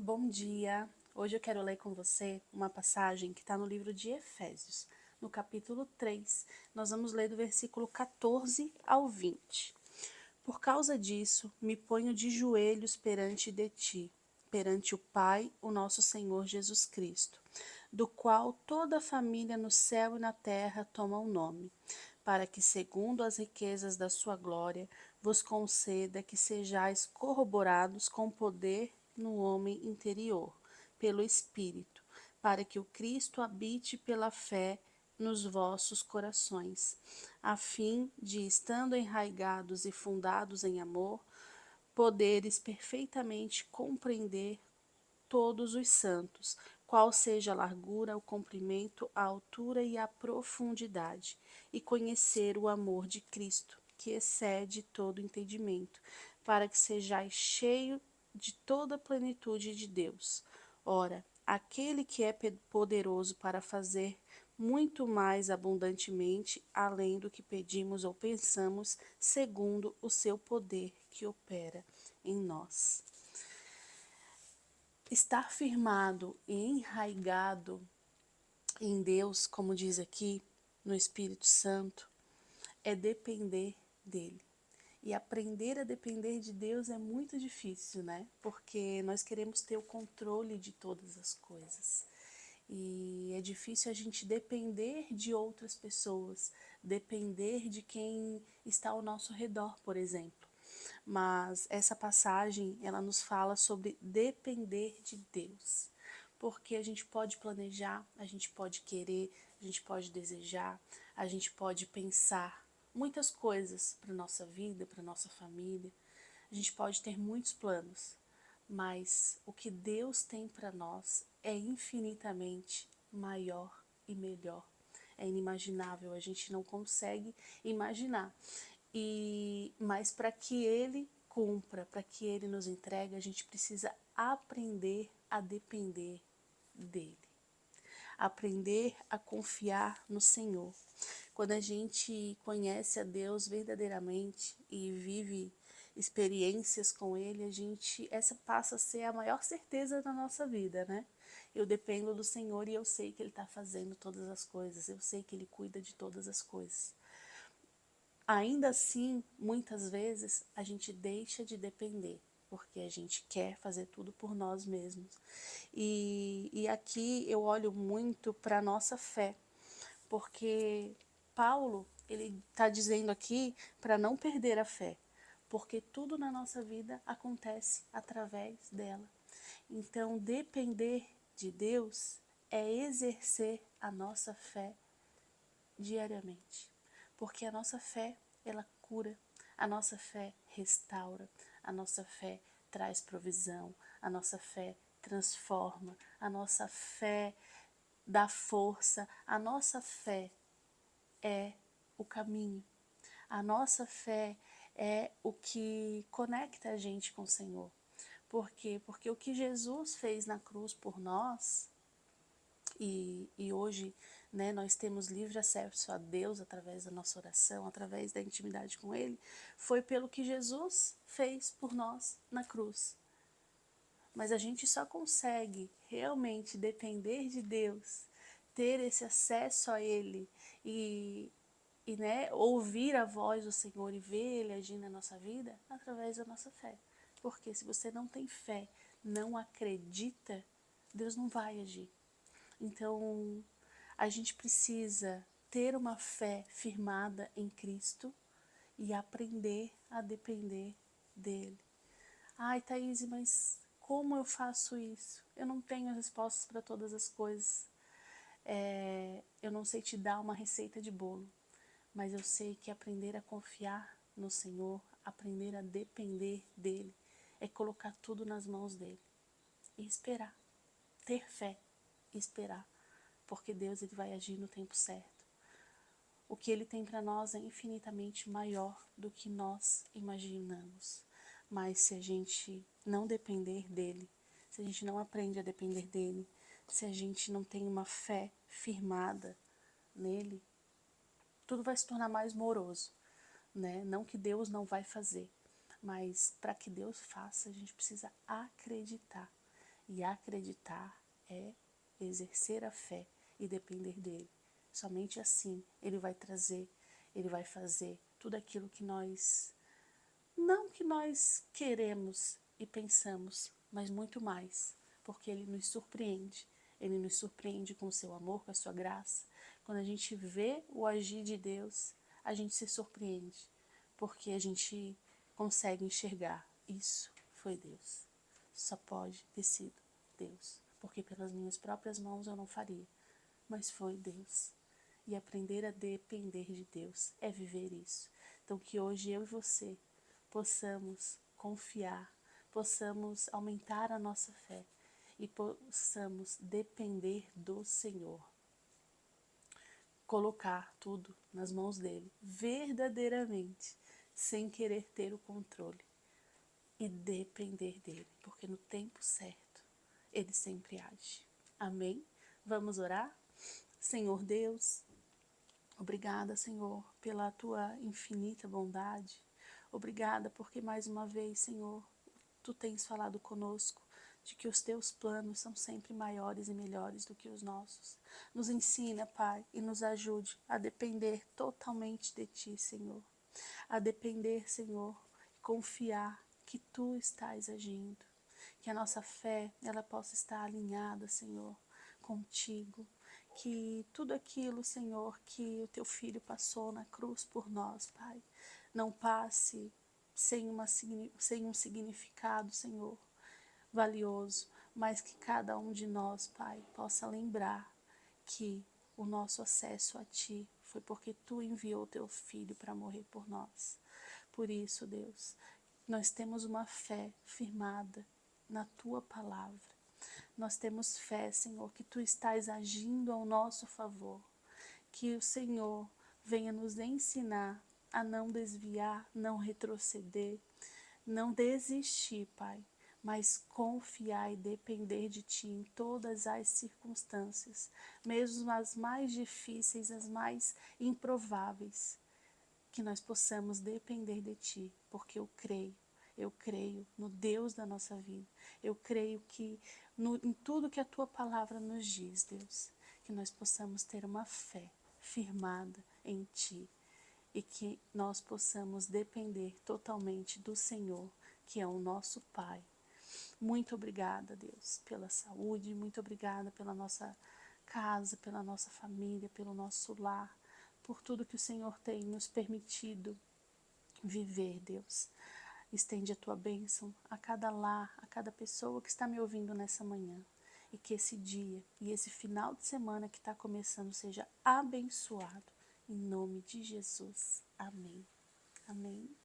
Bom dia! Hoje eu quero ler com você uma passagem que está no livro de Efésios, no capítulo 3. Nós vamos ler do versículo 14 ao 20. Por causa disso, me ponho de joelhos perante de ti, perante o Pai, o nosso Senhor Jesus Cristo, do qual toda a família no céu e na terra toma o nome, para que, segundo as riquezas da sua glória, vos conceda que sejais corroborados com poder no homem interior, pelo Espírito, para que o Cristo habite pela fé nos vossos corações, a fim de, estando enraigados e fundados em amor, poderes perfeitamente compreender todos os santos, qual seja a largura, o comprimento, a altura e a profundidade, e conhecer o amor de Cristo, que excede todo entendimento, para que sejais cheio de toda a plenitude de Deus. Ora, aquele que é poderoso para fazer muito mais abundantemente, além do que pedimos ou pensamos, segundo o seu poder que opera em nós. Estar firmado e enraigado em Deus, como diz aqui, no Espírito Santo, é depender dele. E aprender a depender de Deus é muito difícil, né? Porque nós queremos ter o controle de todas as coisas. E é difícil a gente depender de outras pessoas, depender de quem está ao nosso redor, por exemplo. Mas essa passagem, ela nos fala sobre depender de Deus. Porque a gente pode planejar, a gente pode querer, a gente pode desejar, a gente pode pensar muitas coisas para nossa vida, para nossa família. A gente pode ter muitos planos, mas o que Deus tem para nós é infinitamente maior e melhor. É inimaginável, a gente não consegue imaginar. Mas para que Ele cumpra, para que Ele nos entregue, a gente precisa aprender a depender dEle. Aprender a confiar no Senhor. Quando a gente conhece a Deus verdadeiramente e vive experiências com Ele, essa passa a ser a maior certeza da nossa vida, né? Eu dependo do Senhor e eu sei que Ele está fazendo todas as coisas, eu sei que Ele cuida de todas as coisas. Ainda assim, muitas vezes, a gente deixa de depender, porque a gente quer fazer tudo por nós mesmos. E aqui eu olho muito para a nossa fé, porque Paulo, ele está dizendo aqui para não perder a fé, porque tudo na nossa vida acontece através dela. Então, depender de Deus é exercer a nossa fé diariamente, porque a nossa fé, ela cura, a nossa fé restaura, a nossa fé traz provisão, a nossa fé transforma, a nossa fé dá força, a nossa fé é o caminho, a nossa fé é o que conecta a gente com o Senhor. Por quê? Porque o que Jesus fez na cruz por nós, e hoje, né, nós temos livre acesso a Deus através da nossa oração, através da intimidade com Ele, foi pelo que Jesus fez por nós na cruz. Mas a gente só consegue realmente depender de Deus, ter esse acesso a Ele e né, ouvir a voz do Senhor e ver Ele agir na nossa vida através da nossa fé. Porque se você não tem fé, não acredita, Deus não vai agir. Então, a gente precisa ter uma fé firmada em Cristo e aprender a depender dele. Ai, Thaís, mas como eu faço isso? Eu não tenho as respostas para todas as coisas. Eu não sei te dar uma receita de bolo, mas eu sei que aprender a confiar no Senhor, aprender a depender dele, é colocar tudo nas mãos dele e esperar, ter fé e esperar, porque Deus ele vai agir no tempo certo. O que Ele tem para nós é infinitamente maior do que nós imaginamos. Mas se a gente não depender dEle, se a gente não aprende a depender dEle, se a gente não tem uma fé firmada nele, tudo vai se tornar mais moroso, né? Não que Deus não vai fazer, mas para que Deus faça, a gente precisa acreditar. E acreditar é exercer a fé e depender dele. Somente assim ele vai trazer, ele vai fazer tudo aquilo que nós, não que nós queremos e pensamos, mas muito mais, porque ele nos surpreende. Ele nos surpreende com o seu amor, com a sua graça. Quando a gente vê o agir de Deus, a gente se surpreende, porque a gente consegue enxergar, isso foi Deus. Só pode ter sido Deus, porque pelas minhas próprias mãos eu não faria, mas foi Deus. E aprender a depender de Deus é viver isso. Então que hoje eu e você possamos confiar, possamos aumentar a nossa fé e possamos depender do Senhor. Colocar tudo nas mãos dele, verdadeiramente, sem querer ter o controle. E depender dele, porque no tempo certo, ele sempre age. Amém? Vamos orar? Senhor Deus, obrigada, Senhor, pela tua infinita bondade. Obrigada porque mais uma vez, Senhor, tu tens falado conosco de que os teus planos são sempre maiores e melhores do que os nossos. Nos ensina, Pai, e nos ajude a depender totalmente de ti, Senhor. A depender, Senhor, e confiar que tu estás agindo. Que a nossa fé, ela possa estar alinhada, Senhor, contigo. Que tudo aquilo, Senhor, que o teu Filho passou na cruz por nós, Pai, não passe sem um significado, Senhor, valioso, mas que cada um de nós, Pai, possa lembrar que o nosso acesso a Ti foi porque Tu enviou Teu Filho para morrer por nós. Por isso, Deus, nós temos uma fé firmada na Tua palavra. Nós temos fé, Senhor, que Tu estás agindo ao nosso favor. Que o Senhor venha nos ensinar a não desviar, não retroceder, não desistir, Pai, mas confiar e depender de Ti em todas as circunstâncias, mesmo as mais difíceis, as mais improváveis, que nós possamos depender de Ti, porque eu creio no Deus da nossa vida, eu creio que em tudo que a Tua palavra nos diz, Deus, que nós possamos ter uma fé firmada em Ti, e que nós possamos depender totalmente do Senhor, que é o nosso Pai. Muito obrigada, Deus, pela saúde, muito obrigada pela nossa casa, pela nossa família, pelo nosso lar, por tudo que o Senhor tem nos permitido viver, Deus. Estende a Tua bênção a cada lar, a cada pessoa que está me ouvindo nessa manhã. E que esse dia e esse final de semana que está começando seja abençoado. Em nome de Jesus. Amém. Amém.